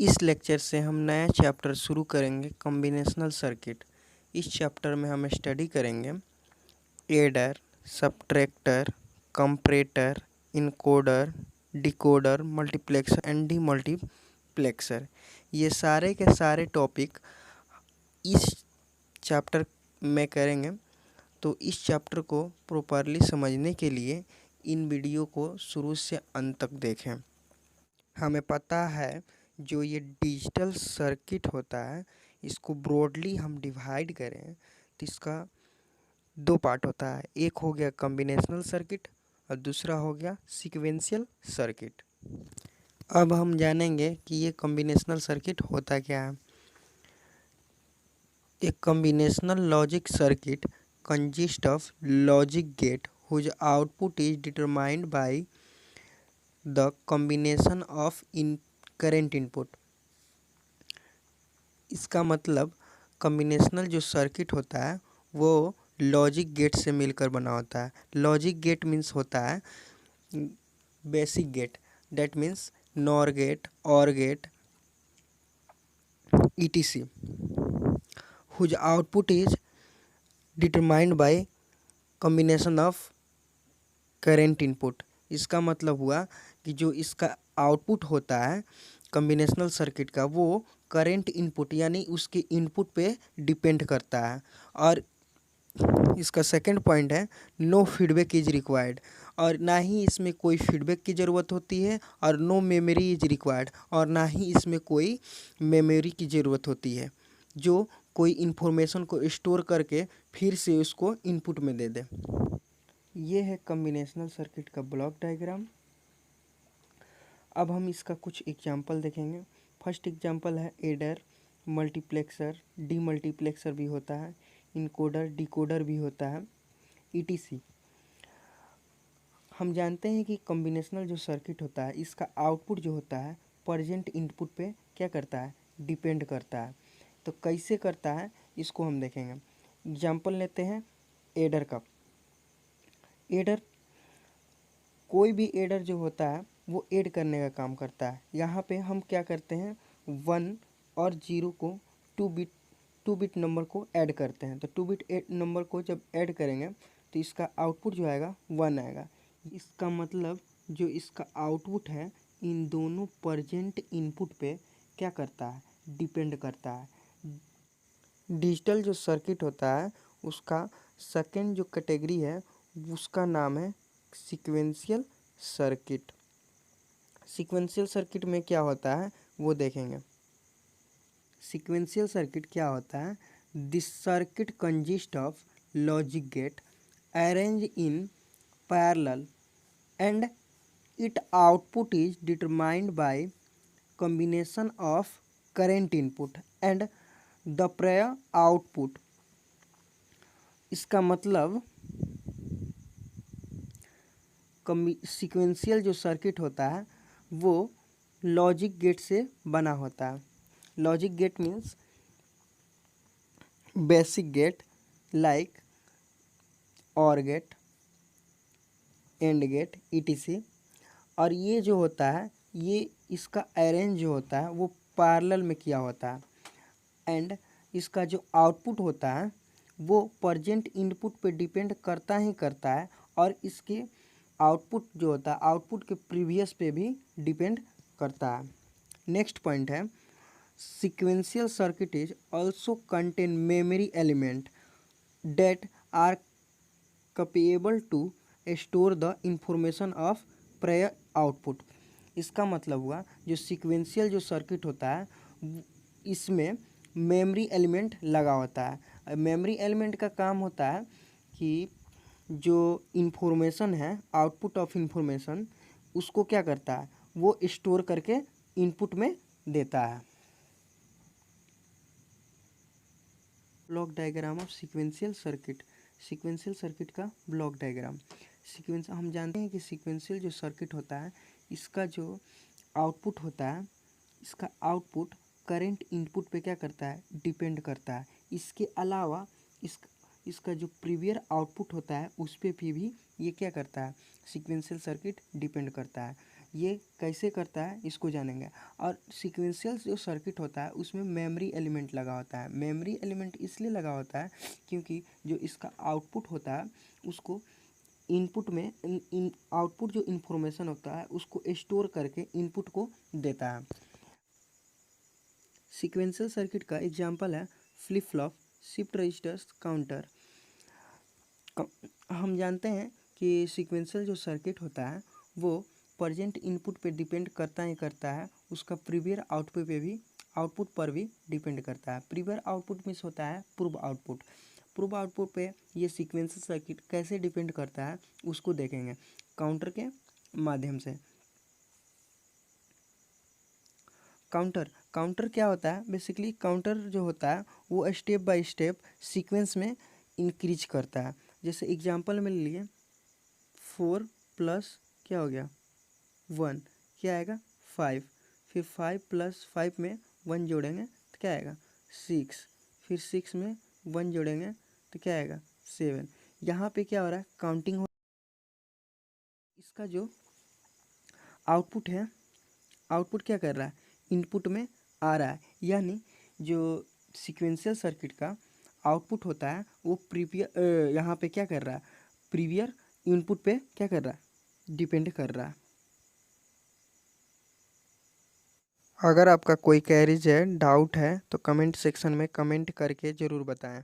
इस लेक्चर से हम नया चैप्टर शुरू करेंगे कॉम्बिनेशनल सर्किट। इस चैप्टर में हम स्टडी करेंगे adder, subtractor, comparator, encoder, decoder, multiplexer and demultiplexer. ये सारे के सारे टॉपिक इस चैप्टर में करेंगे। तो इस चैप्टर को प्रॉपरली समझने के लिए इन वीडियो को शुरू से अंत तक देखें। हमें पता है जो ये डिजिटल सर्किट होता है, इसको ब्रॉडली हम डिवाइड करें तो इसका दो पार्ट होता है। एक हो गया कॉम्बिनेशनल सर्किट और दूसरा हो गया सीक्वेंशियल सर्किट। अब हम जानेंगे कि ये कॉम्बिनेशनल सर्किट होता क्या है। एक combinational logic circuit consist of logic gate whose output is determined by the combination of current input. इसका मतलब कॉम्बिनेशनल जो सर्किट होता है वो लॉजिक गेट से मिलकर बना होता है। लॉजिक गेट मीन्स होता है basic gate, that means NOR gate, OR gate, etc, whose output is determined by combination of current input। इसका मतलब हुआ कि जो इसका आउटपुट होता है कॉम्बिनेशनल सर्किट का वो करेंट इनपुट यानी उसके इनपुट पे डिपेंड करता है। और इसका सेकंड पॉइंट है नो फीडबैक इज रिक्वायर्ड, और ना ही इसमें कोई फीडबैक की ज़रूरत होती है, और नो मेमोरी इज रिक्वायर्ड, और ना ही इसमें कोई मेमोरी की ज़रूरत होती है जो कोई इन्फॉर्मेशन को स्टोर करके फिर से उसको इनपुट में दे दे। ये है कॉम्बिनेशनल सर्किट का ब्लॉक डायग्राम। अब हम इसका कुछ एग्जांपल देखेंगे। फर्स्ट एग्जांपल है एडर, मल्टीप्लेक्सर, डीमल्टीप्लेक्सर भी होता है, इनकोडर, डिकोडर भी होता है, etc। हम जानते हैं कि कॉम्बिनेशनल जो सर्किट होता है इसका आउटपुट जो होता है प्रेजेंट इनपुट पे क्या करता है, डिपेंड करता है। तो कैसे करता है इसको हम देखेंगे। एग्जांपल लेते हैं एडर का। एडर, कोई भी एडर जो होता है वो ऐड करने का काम करता है। यहाँ पे हम क्या करते हैं, 1 और 0 को 2 बिट नंबर को ऐड करते हैं। तो 2 बिट नंबर को जब ऐड करेंगे तो इसका आउटपुट जो आएगा 1 आएगा। इसका मतलब जो इसका आउटपुट है इन दोनों प्रेजेंट इनपुट पे क्या करता है, डिपेंड करता है। डिजिटल जो सर्किट होता है उसका सेकेंड जो कैटेगरी है उसका नाम है सीक्वेंशियल सर्किट। सीक्वेंशियल सर्किट में क्या होता है वो देखेंगे। सीक्वेंशियल सर्किट क्या होता है, this circuit consist of logic gate arrange in parallel and it output is determined by combination of current input and the prior output. इसका मतलब सीक्वेंशियल जो सर्किट होता है वो लॉजिक गेट से बना होता है। Logic gate means basic gate like or gate, and gate, etc। और ये जो होता है ये इसका अरेंज जो होता है वो पैरेलल में किया होता है, एंड इसका जो आउटपुट होता है वो प्रेजेंट इनपुट पे डिपेंड करता ही करता है, और इसके आउटपुट जो होता है आउटपुट के प्रीवियस पे भी डिपेंड करता है। नेक्स्ट पॉइंट है sequential circuit is also contain memory element that are capable to store the information of prior output. इसका मतलब हुआ जो सीक्वेंशियल जो सर्किट होता है इसमें मेमोरी एलिमेंट लगा होता है। मेमोरी एलिमेंट का काम होता है कि जो इन्फॉर्मेशन है आउटपुट ऑफ इन्फॉर्मेशन उसको क्या करता है वो स्टोर करके इनपुट में देता है। Block diagram of sequential circuit. Sequential circuit का ब्लॉक डायग्राम। सीक्वेंस, हम जानते हैं कि सीक्वेंशियल जो सर्किट होता है इसका जो आउटपुट होता है इसका आउटपुट करंट इनपुट पे क्या करता है, डिपेंड करता है। इसके अलावा इसका जो प्रीवियर आउटपुट होता है उस पर भी ये क्या करता है, सीक्वेंशियल सर्किट डिपेंड करता है। ये कैसे करता है इसको जानेंगे। और सीक्वेंशियल जो सर्किट होता है उसमें मेमोरी एलिमेंट लगा होता है। मेमोरी एलिमेंट इसलिए लगा होता है क्योंकि जो इसका आउटपुट होता है उसको इनपुट में आउटपुट जो इन्फॉर्मेशन होता है उसको स्टोर करके इनपुट को देता है। सीक्वेंशियल सर्किट का एग्जांपल है flip flop, shift registers, counter. हम जानते हैं कि सीक्वेंशियल जो सर्किट होता है वो प्रेजेंट इनपुट पे डिपेंड करता ही करता है, उसका प्रीवियर आउटपुट पर भी डिपेंड करता है। प्रीवियर आउटपुट मीन्स होता है पूर्व आउटपुट। पूर्व आउटपुट पे ये सीक्वेंशियल सर्किट कैसे डिपेंड करता है उसको देखेंगे काउंटर के माध्यम से। काउंटर क्या होता है? बेसिकली काउंटर जो होता है वो स्टेप बाय स्टेप सीक्वेंस में इंक्रीज करता है। जैसे एग्जांपल में ले लिए 4 प्लस क्या हो गया 1, क्या आएगा 5। फिर 5 प्लस 5 में 1 जोड़ेंगे तो क्या आएगा 6। फिर 6 में 1 जोड़ेंगे तो क्या आएगा 7। यहाँ पे क्या हो रहा है काउंटिंग हो। इसका जो आउटपुट है, आउटपुट क्या कर रहा है इनपुट में आ रहा है। यानी जो सीक्वेंशियल सर्किट का आउटपुट होता है वो यहाँ पे क्या कर रहा है प्रीवियर इनपुट पे क्या कर रहा है डिपेंड कर रहा है। अगर आपका कोई क्वेरीज है, डाउट है तो कमेंट सेक्शन में कमेंट करके ज़रूर बताएं।